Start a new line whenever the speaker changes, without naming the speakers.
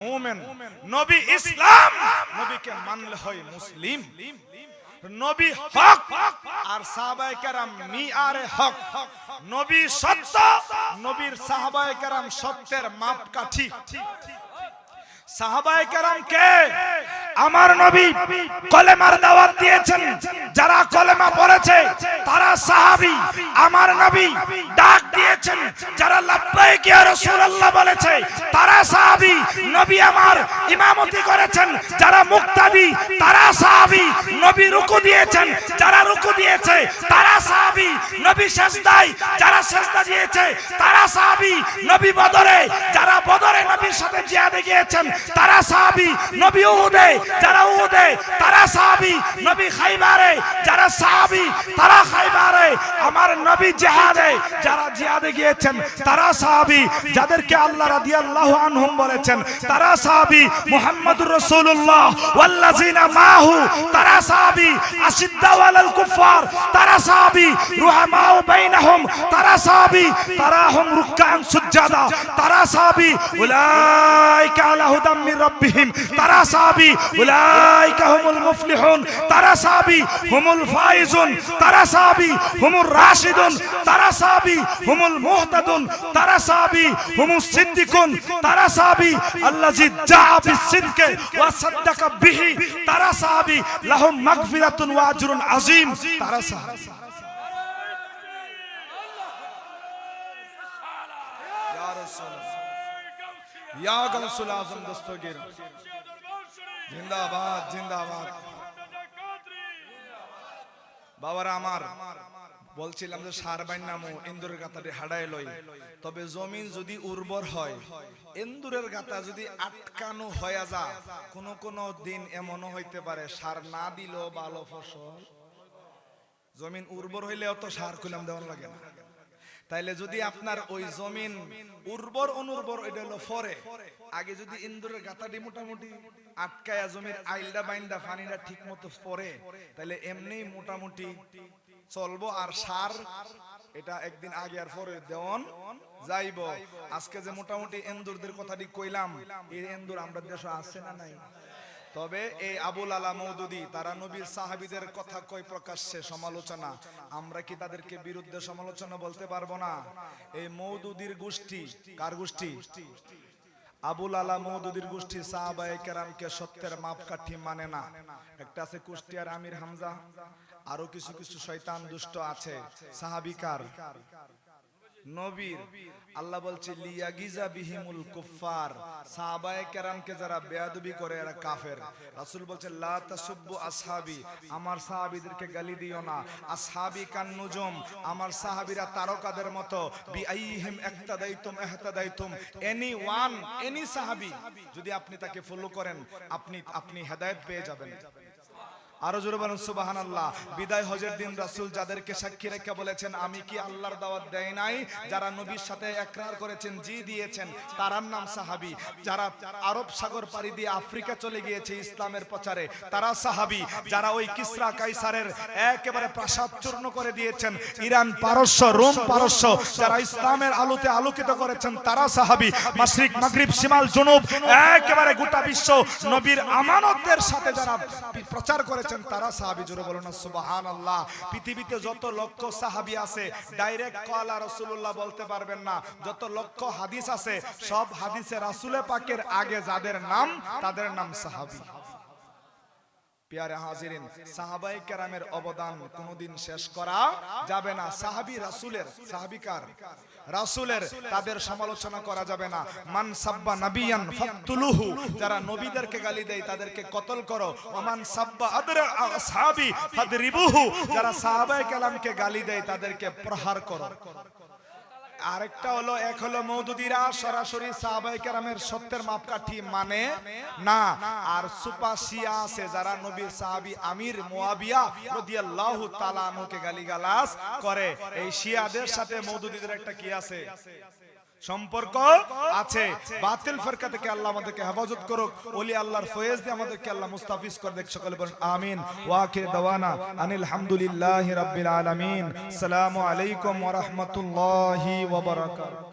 মুমিন, নবী ইসলাম, নবীকে মানলে হয় মুসলিম। নবী হক আর সাহাবায়ে কেরাম মিআরে হক। নবী সত্য, নবীর সাহাবায়ে কেরাম সত্যের মাপকাঠি। সাহাবায়ে কেরাম কে? আমার নবী কলেমার দাওয়াত দিয়েছেন, যারা কলেমা পড়েছে তারা সাহাবী। আমার নবী ডাক দিয়েছেন, যারা লাব্বাইক ইয়া রাসূলুল্লাহ বলেছে তারা সাহাবী। নবী আমার ইমামতি করেছেন, যারা মুক্তাদি তারা সাহাবী। নবী রুকু দিয়েছেন, যারা রুকু দিয়েছে তারা সাহাবী। নবী সিজদায় যারা সিজদা দিয়েছে তারা সাহাবী। নবী বদরে যারা বদরে নবীর সাথে জিহাদে গিয়েছেন তারা সাহাবী। নবী উহুদে যারা উহুদে তারা সাহাবী। নবী খাইবারে যারা সাহাবী তারা খাইবারে। আমার নবী জিহাদে যারা জিহাদে গিয়েছেন তারা সাহাবী। যাদেরকে আল্লাহ রাদিয়াল্লাহু আনহুম বলেছেন তারা সাহাবী। মুহাম্মদুর রাসূলুল্লাহ ওয়াল্লাযিনা মাহু তারা সাহাবী। আশিদ্দাউ আলাল কুফার তারা সাহাবী। রুহামাউ বাইনাহুম তারা সাহাবী। তারাহুম রুকআন সুজদা তারা সাহাবী। উলাইকা আলা হুদাম মির রাব্বিহিম তারা সাহাবী। উলাইকা হুমুল মুফলিহুন তারা সাহাবী। হুমুল ফাইজুন তারা সাহাবী। হুমুর রাশিদুন তারা সাহাবী। হুমুল মুহতাদুন তারা সাহাবী। হুমুস সিদ্দিকুন তারা সাহাবী। আল্লাযী জাআ বিস-সিদকি ওয়া সাদ্দাকা বিহি তারা সাহাবী। লাহুম মাগফিরাতুন ওয়া আজরুন আযীম তারা সাহাবী। ইয়া রাসূলুল্লাহ, ইয়া গাউসুল আযম দস্তগীর, জিন্দাবাদ জিন্দাবাদ। বাবারা আমার, বলছিলাম যে সারবাইন নামও ইন্দুরের গাতাটি হাডায় লই। তবে জমিন যদি উর্বর হয়, ইন্দুরের গাতা যদি আটকানো হয়ে যা, কোন দিন এমনও হইতে পারে সার না দিলেও ভালো ফসল। জমিন উর্বর হইলে অত সার কইলাম দেওয়ার লাগে না। তাইলে যদি আপনার ওই জমিন উর্বর অনুর্বর এটা হলো পরে, আগে যদি ইন্দুরের গাতাটি মোটামুটি আটকায়া জমির আইলটা বাইন্দা পানিটা ঠিক মতো পরে, তাইলে এমনি মোটামুটি চলবো। আর সার এটা একদিন আগে আর পরে দেওয়ান যাইব। আজকে যে মোটামুটি এন্দুরদের কথাটি কইলাম, এই এন্দুর আমরা দেশে আছে না নাই? তবে এই আবুল আলা মওদুদি তারা নবীর সাহাবীদের কথা কই প্রকাশ্যে সমালোচনা, আমরা কি তাদেরকে বিরুদ্ধে সমালোচনা বলতে পারবো না? এই মওদুদির গোষ্ঠী, কার গোষ্ঠী? আবুল আলা মওদুদির গোষ্ঠী সাহাবায়ে কেরামকে সত্যের মাপকাঠি মানে না। একটা আছে কুষ্টিয়ার আমির হামজা, আরো কিছু কিছু শয়তান দুষ্ট আছে। সাহাবিকার নবীর আল্লাহ বলছে লিয়াগিজা বিহিমুল কুফার, সাহাবায়ে কেরামকে যারা বেয়াদবি করে এরা কাফের। রাসূল বলছে লা তাসুব্বু আসহাবি, আমার সাহাবীদেরকে গালি দিও না। আসহাবি কান নুজুম, আমার সাহাবীরা তারকাদের মতো। বিআইহিম ইক্তাদাইতুম ইহতাদাইতুম, এনি ওয়ান, এনি সাহাবী যদি আপনি তাকে ফলো করেন আপনি হেদায়েত পেয়ে যাবেন। আরো জোরে বলুন সুবহানাল্লাহ। বিদায় হজের দিন রাসূল যাদেরকে সাক্ষী রেখে বলেছেন আমি কি আল্লাহর দাওয়াত দেই নাই, যারা নবীর সাথে ইকরার করেছেন, জি দিয়েছেন, তারার নাম সাহাবী। যারা আরব সাগর পাড়ি দিয়ে আফ্রিকা চলে গিয়েছে ইসলামের প্রচারে, তারা সাহাবী। যারা ওই কিসরা কাইসারের একেবারে প্রাসাদ চূর্ণ করে দিয়েছেন, ইরান পারস্য রোম পারস্য যারা ইসলামের আলোতে আলোকিত করেছেন, তারা সাহাবী। মাশরিক মাগরিব শিমাল জুনুব একেবারে গোটা বিশ্ব নবীর আমানতের সাথে যারা প্রচার করেছেন তারা সাহাবী। জোরে বলুন না সুবহানাল্লাহ। পৃথিবীতে যত লক্ষ সাহাবী আছে ডাইরেক্ট ক্বালা রাসূলুল্লাহ বলতে পারবেন না। যত লক্ষ হাদিস আছে সব হাদিসে রাসূলে পাকের আগে যাদের নাম তাদের নাম সাহাবী। প্রিয় হাজিরিন, সাহাবায়ে কেরামের অবদান কোনদিন শেষ করা যাবে না। সাহাবী রাসূলের, সাহাবিকার রাসূলের, তাদের সমালোচনা করা যাবে না। মান সাব্বা নাবিয়ান ফাকতুলুহু, যারা নবীদেরকে গালি দেয় তাদেরকে কতল করো। ওমান সাব্বা আদরা আসহাবি ফাদরিবুহু, যারা সাহাবায়ে কেরামকে গালি দেয় তাদেরকে প্রহার করো। আরেকটা হলো, এক হলো মওদুদিরা সরাসরি সাহাবায়ে কেরামের সত্যের মাপকাঠি মানে না। আর সুপা শিয়া আছে যারা নবীর সাহাবী আমির মুয়াবিয়া রাদিয়াল্লাহু তাআলা আনহুকে গালিগালাজ করে। এই শিয়াদের সাথে মওদুদিদের একটা কি আছে? সম্পর্ক আছে। বাতিল ফিরকা থেকে আল্লাহ আমাদেরকে হেফাজত করুক। ওলি আল্লাহর ফয়েজ দিয়ে আমাদেরকে আল্লাহ মুস্তাফিজ করে দেখ। সকলে বলেন আমিন। ওয়া আখির দাওয়ানা আনিল হামদুলিল্লাহি রাব্বিল আলামিন। আসসালামু আলাইকুম ওয়া রাহমাতুল্লাহি ওয়া বারাকাতুহু।